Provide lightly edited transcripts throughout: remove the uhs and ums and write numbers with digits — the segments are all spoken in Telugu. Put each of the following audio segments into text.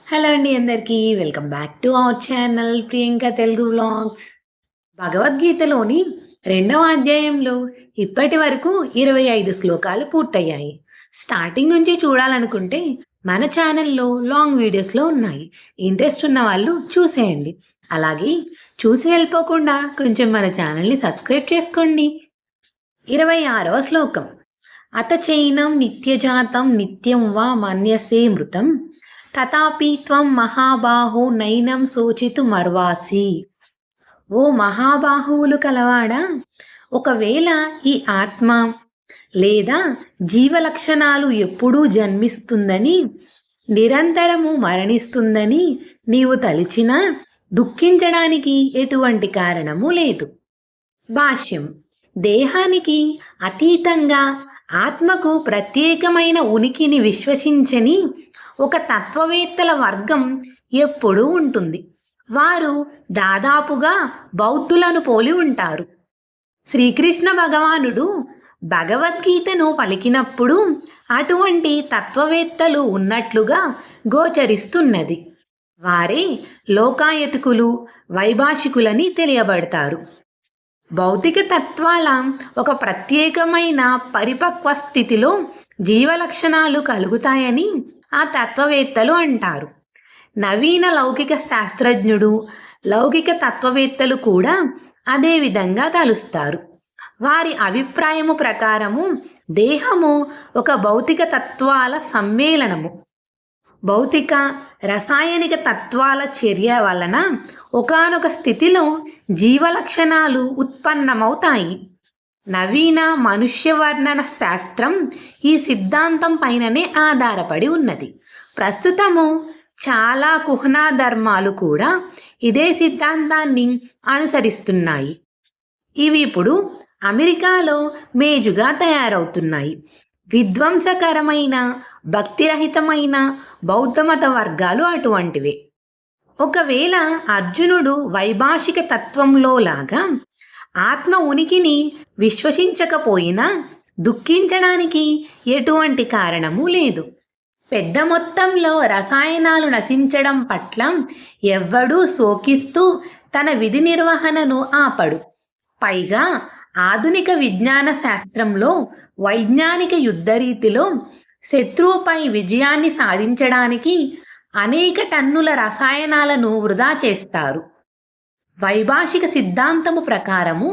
హలో అండి అందరికీ. Welcome back to our channel Priyanka Telugu vlogs. భగవద్గీతలోని రెండవ అధ్యాయంలో ఇప్పటి వరకు 25 శ్లోకాలు పూర్తయ్యాయి. స్టార్టింగ్ నుంచి చూడాలనుకుంటే మన ఛానల్లో లాంగ్ వీడియోస్లో ఉన్నాయి. ఇంట్రెస్ట్ ఉన్న వాళ్ళు చూసేయండి. అలాగే చూసి వెళ్ళిపోకుండా కొంచెం మన ఛానల్ని సబ్స్క్రైబ్ చేసుకోండి. 26వ శ్లోకం. అత చైనం నిత్యజాతం నిత్యం వా మన్యసే మృతం తథాపి త్వం మహాబాహో నైనం శోచితుమర్వాసి. ఓ మహాబాహువులు కలవాడా, ఒకవేళ ఈ ఆత్మ లేదా జీవలక్షణాలు ఎప్పుడూ జన్మిస్తుందని, నిరంతరము మరణిస్తుందని నీవు తలిచినా దుఃఖించడానికి ఎటువంటి కారణము లేదు. భాష్యం. దేహానికి అతీతంగా ఆత్మకు ప్రత్యేకమైన ఉనికిని విశ్వసించని ఒక తత్వవేత్తల వర్గం ఎప్పుడూ ఉంటుంది. వారు దాదాపుగా బౌద్ధులను పోలి ఉంటారు. శ్రీకృష్ణ భగవానుడు భగవద్గీతను పలికినప్పుడు అటువంటి తత్వవేత్తలు ఉన్నట్లుగా గోచరిస్తున్నది. వారే లోకాయతికులు, వైభాషికులని తెలియబడతారు. భౌతిక తత్వాల ఒక ప్రత్యేకమైన పరిపక్వ స్థితిలో జీవలక్షణాలు కలుగుతాయని ఆ తత్వవేత్తలు అంటారు. నవీన లౌకిక శాస్త్రజ్ఞుడు, లౌకిక తత్వవేత్తలు కూడా అదే విధంగా తలుస్తారు. వారి అభిప్రాయము ప్రకారము దేహము ఒక భౌతిక తత్వాల సమ్మేళనము. భౌతిక, రసాయనిక తత్వాల చర్య వలన ఒకానొక స్థితిలో జీవలక్షణాలు ఉత్పన్నమవుతాయి. నవీన మనుష్య వర్ణన శాస్త్రం ఈ సిద్ధాంతం పైననే ఆధారపడి ఉన్నది. ప్రస్తుతము చాలా కుహనా ధర్మాలు కూడా ఇదే సిద్ధాంతాన్ని అనుసరిస్తున్నాయి. ఇవి ఇప్పుడు అమెరికాలో మేజుగా తయారవుతున్నాయి. విధ్వంసకరమైన, భక్తిరహితమైన బౌద్ధమత వర్గాలు అటువంటివే. ఒకవేళ అర్జునుడు వైభాషిక తత్వంలో లాగా ఆత్మ ఉనికిని విశ్వసించకపోయినా దుఃఖించడానికి ఎటువంటి కారణము లేదు. పెద్ద మొత్తంలో రసాయనాలు నశించడం పట్ల ఎవ్వడూ శోకిస్తూ తన విధి నిర్వహణను ఆపడు. పైగా ఆధునిక విజ్ఞాన శాస్త్రంలో వైజ్ఞానిక యుద్ధరీతిలో శత్రువుపై విజయాన్ని సాధించడానికి అనేక టన్నుల రసాయనాలను వృధా చేస్తారు. వైభాషిక సిద్ధాంతము ప్రకారము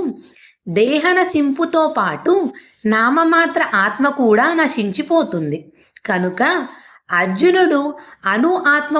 దేహ నశింపుతో పాటు నామమాత్ర ఆత్మ కూడా నశించిపోతుంది. కనుక అర్జునుడు ఆత్మ